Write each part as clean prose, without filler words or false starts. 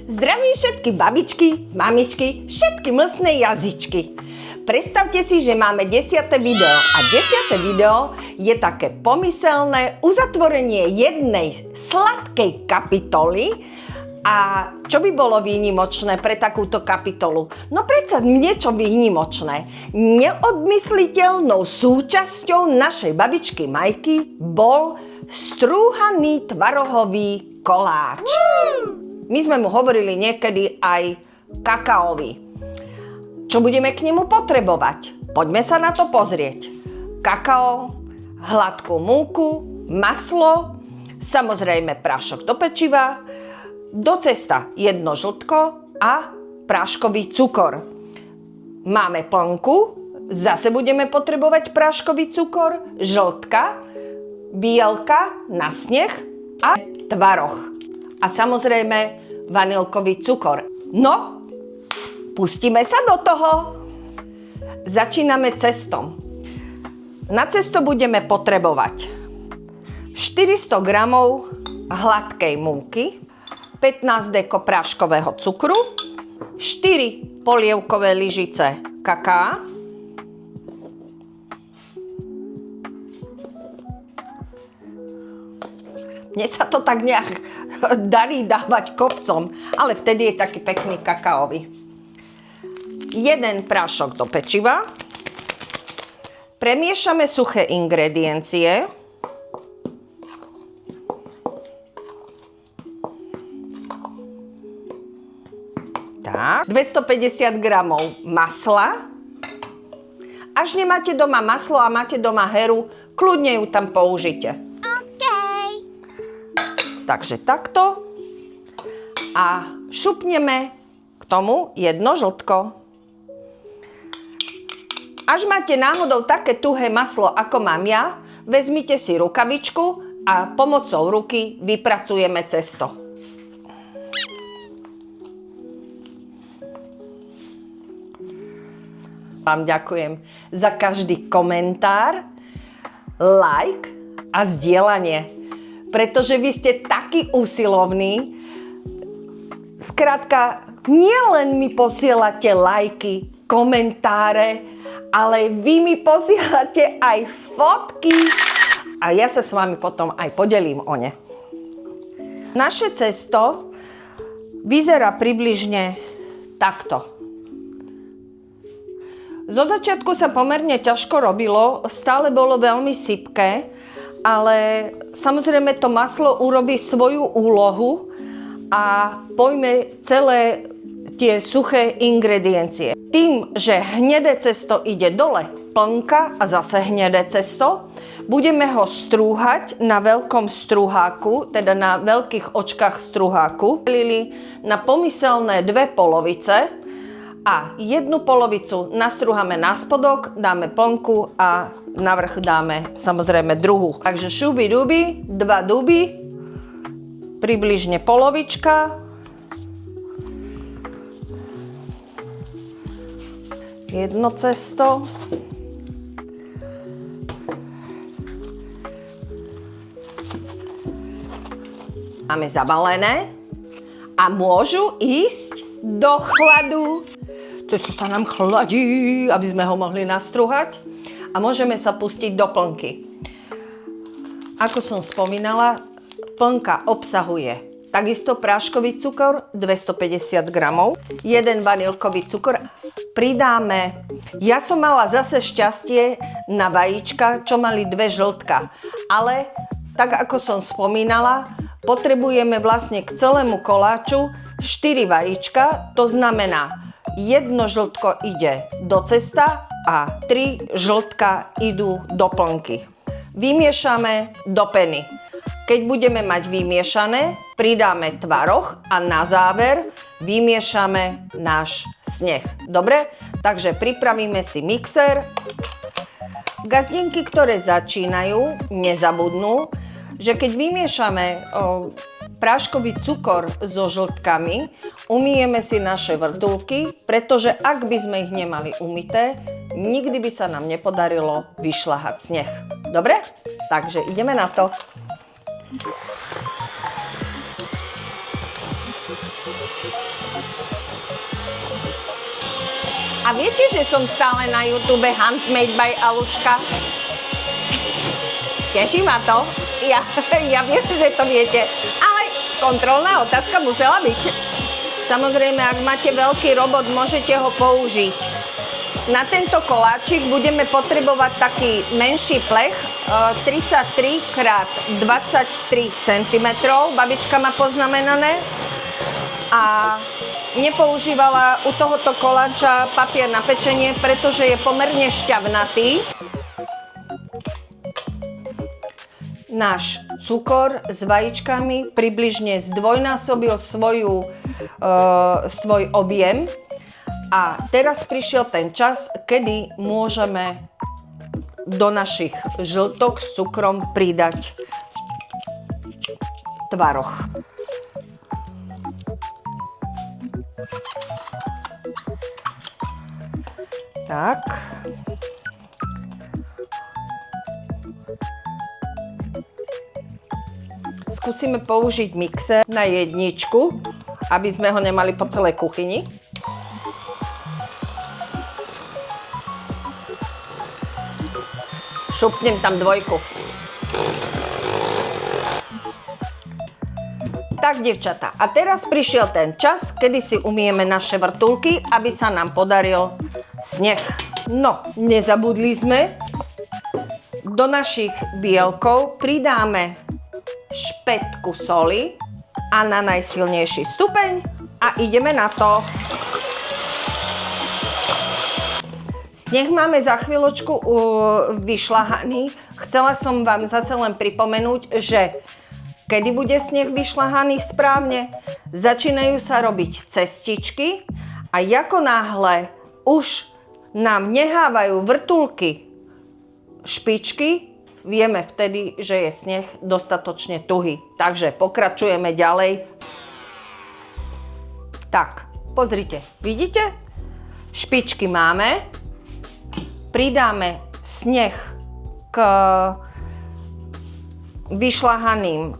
Zdravím všetky babičky, mamičky, všetky mlsné jazyčky. Predstavte si, že máme 10. video a 10. video je také pomyselné uzatvorenie jednej sladkej kapitoly. A čo by bolo výnimočné pre takúto kapitolu? No predsa niečo výnimočné. Neodmysliteľnou súčasťou našej babičky Majky bol strúhaný tvarohový koláč. My sme mu hovorili niekedy aj kakaový. Čo budeme k nemu potrebovať? Poďme sa na to pozrieť. Kakao, hladkú múku, maslo, samozrejme prášok do pečiva, do cesta jedno žltko a práškový cukor. Máme plnku, zase budeme potrebovať práškový cukor, žltka, bielka na sneh a tvaroh. A samozrejme vanilkový cukor. No, pustíme sa do toho. Začíname cestom. Na cesto budeme potrebovať 400 g hladkej múky, 15 deko práškového cukru, 4 polievkové lyžice kaká, mne sa to tak nejak darí dávať kopcom, ale vtedy je taký pekný kakaový. 1 prášok do pečiva. Premiešame suché ingrediencie. Tak, 250 g masla. Až nemáte doma maslo a máte doma heru, kľudne ju tam použite. Takže takto a šupneme k tomu jedno žltko. Až máte náhodou také tuhé maslo, ako mám ja, vezmite si rukavičku a pomocou ruky vypracujeme cesto. Vám ďakujem za každý komentár, like a zdieľanie. Pretože vy ste takí usilovní. Skrátka, nielen mi posielate lajky, komentáre, ale vy mi posielate aj fotky a ja sa s vami potom aj podelím o ne. Naše cesto vyzerá približne takto. Zo začiatku sa pomerne ťažko robilo, stále bolo veľmi sypké, ale samozrejme to maslo urobí svoju úlohu a pojme celé tie suché ingrediencie. Tým, že hnedé cesto ide dole, plnka a zase hnedé cesto, budeme ho strúhať na veľkom strúháku, teda na veľkých očkách strúháku. Delili na pomyselné 2 polovice a jednu polovicu nastrúhame na spodok, dáme plnku a na vrch dáme samozrejme druhú. Takže šubi-dubi, 2 duby, približne polovička. Jedno cesto. Máme zabalené a môžu ísť do chladu. Cesto sa nám chladí, aby sme ho mohli nastrúhať. A môžeme sa pustiť do plnky. Ako som spomínala, plnka obsahuje takisto práškový cukor 250 g, 1 vanilkový cukor. Pridáme, ja som mala zase šťastie na vajíčka, čo mali 2 žltka. Ale tak ako som spomínala, potrebujeme vlastne k celému koláču 4 vajíčka, to znamená, 1 žltko ide do cesta a 3 žltka idú do plnky. Vymiešame do peny. Keď budeme mať vymiešané, pridáme tvaroh a na záver vymiešame náš sneh. Dobre? Takže pripravíme si mixer. Gazdinky, ktoré začínajú, nezabudnú, že keď vymiešame práškový cukor so žltkami, umyjeme si naše vrtuľky, pretože ak by sme ich nemali umyté, nikdy by sa nám nepodarilo vyšľahať sneh. Dobre? Takže ideme na to. A viete, že som stále na YouTube Handmade by Aluška? Teší ma to. Ja viem, že to viete. Ale kontrolná otázka musela byť. Samozrejme, ak máte veľký robot, môžete ho použiť. Na tento koláčik budeme potrebovať taký menší plech, 33 x 23 cm. Babička má poznamenané. A nepoužívala u tohoto koláča papier na pečenie, pretože je pomerne šťavnatý. Náš cukor s vajíčkami približne zdvojnásobil svoj objem. A teraz prišiel ten čas, kedy môžeme do našich žltok s cukrom pridať tvaroh. Tak. Skúsime použiť mixer na jedničku, aby sme ho nemali po celej kuchyni. Šupnem tam dvojku. Tak, dievčatá, a teraz prišiel ten čas, kedy si umieme naše vrtuľky, aby sa nám podaril sneh. No, nezabudli sme. Do našich bielkov pridáme špätku soli a na najsilnejší stupeň a ideme na to. Sneh máme za chvíľočku vyšľahaný. Chcela som vám zase len pripomenúť, že kedy bude sneh vyšľahaný správne, začínajú sa robiť cestičky a ako náhle už nám nehávajú vrtuľky špičky, vieme vtedy, že je sneh dostatočne tuhý. Takže pokračujeme ďalej. Tak, pozrite, vidíte? Špičky máme. Pridáme sneh k vyšľahaným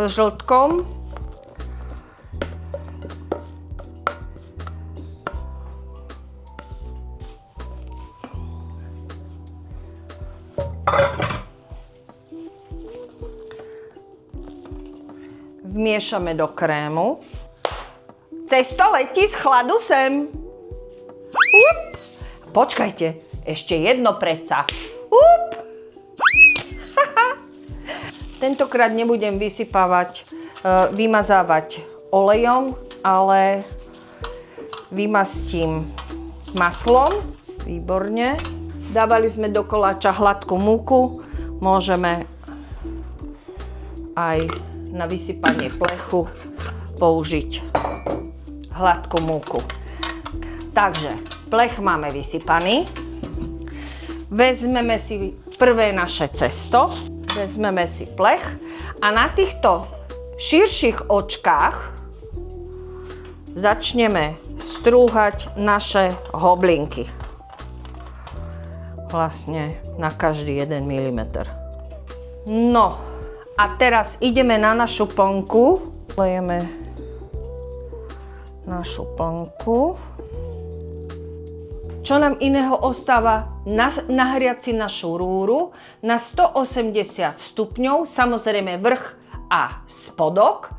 žltkom. Vmiešame do krému. Cesto letí z chladu sem. Up. Počkajte, ešte jedno predsa. Up. Tentokrát nebudem vymazávať olejom, ale vymastím maslom. Výborne. Dávali sme do koláča hladkú múku. Môžeme aj na vysypanie plechu použiť hladkú múku. Takže plech máme vysypaný. Vezmeme si prvé naše cesto, vezmeme si plech a na týchto širších očkách začneme strúhať naše hoblinky. Vlastne na každý 1 mm. No a teraz ideme na našu plnku. Lejeme našu plnku. Čo nám iného ostáva? Nahriať si našu rúru na 180 stupňov, samozrejme vrch a spodok.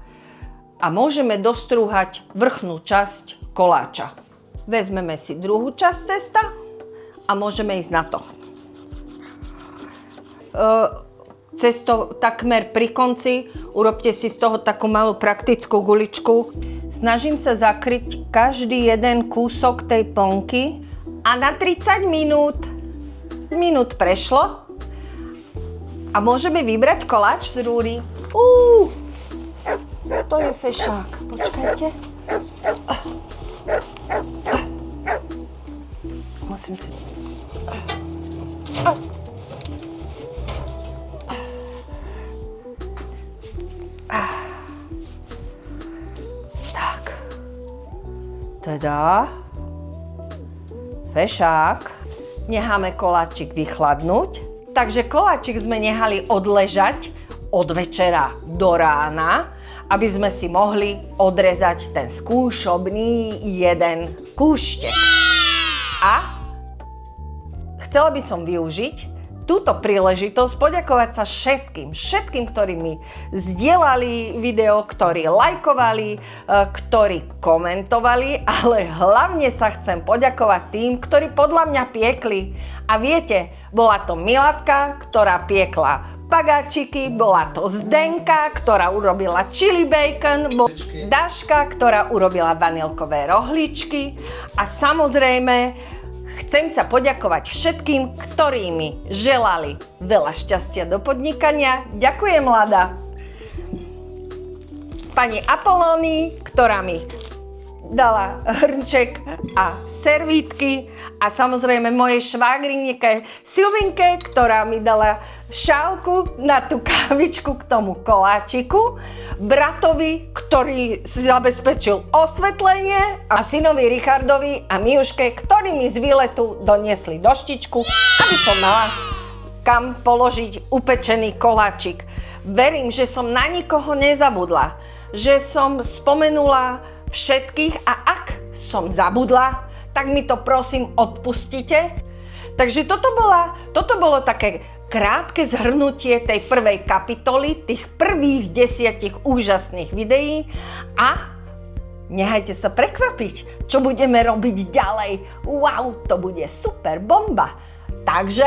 A môžeme dostrúhať vrchnú časť koláča. Vezmeme si druhú časť cesta a môžeme ísť na to. Cesto takmer pri konci, urobte si z toho takú malú praktickú guličku. Snažím sa zakryť každý jeden kúsok tej plnky a na 30 minút prešlo a môžeme vybrať koláč z rúry. To je fešák, počkajte. Musím si... Tak. Teda... Fešák. Necháme koláčik vychladnúť. Takže koláčik sme nechali odležať od večera do rána aby sme si mohli odrezať ten skúšobný jeden kúštek. A chcela by som využiť túto príležitosť poďakovať sa všetkým, ktorí mi zdieľali video, ktorí lajkovali, ktorí komentovali, ale hlavne sa chcem poďakovať tým, ktorí podľa mňa piekli. A viete, bola to Milatka, ktorá piekla pagáčiky, bola to Zdenka, ktorá urobila chili bacon, Daška, ktorá urobila vanilkové rohličky a samozrejme chcem sa poďakovať všetkým, ktorí mi želali veľa šťastia do podnikania. Ďakujem, Lada. Pani Apolónii, ktorá mi dala hrnček a servítky a samozrejme mojej švagrinike Silvinke, ktorá mi dala šálku na tú kávičku k tomu koláčiku, bratovi, ktorý si zabezpečil osvetlenie a synovi Richardovi a Miuške, ktorí mi z výletu doniesli doštičku, aby som mala kam položiť upečený koláčik. Verím, že som na nikoho nezabudla, že som spomenula všetkých a ak som zabudla, tak mi to prosím odpustite. Takže toto bolo také krátke zhrnutie tej prvej kapitoly, tých prvých 10 úžasných videí a nehajte sa prekvapiť, čo budeme robiť ďalej. Wow, to bude super bomba. Takže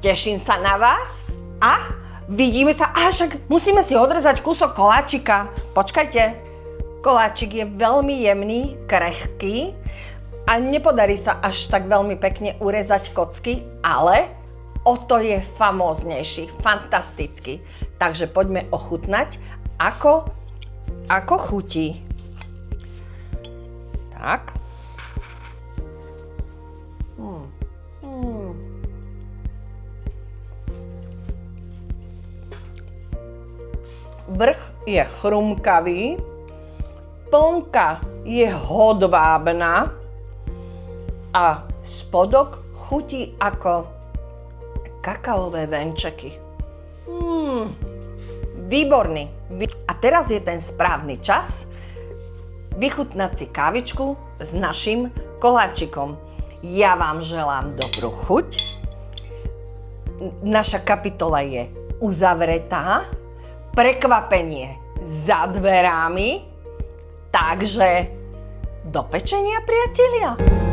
teším sa na vás a vidíme sa. Však musíme si odrezať kúsok koláčika. Počkajte. Koláčik je veľmi jemný, krehký a nepodarí sa až tak veľmi pekne urezať kocky, ale o to je famóznejší, fantastický. Takže poďme ochutnať, ako chutí. Tak. Vrch je chrumkavý, plnka je hodvábna a spodok chutí ako kakaové venčeky. Výborný. A teraz je ten správny čas vychutnať si kávičku s našim koláčikom. Ja vám želám dobrú chuť. Naša kapitola je uzavretá. Prekvapenie za dverami. Takže do pečenia, priatelia!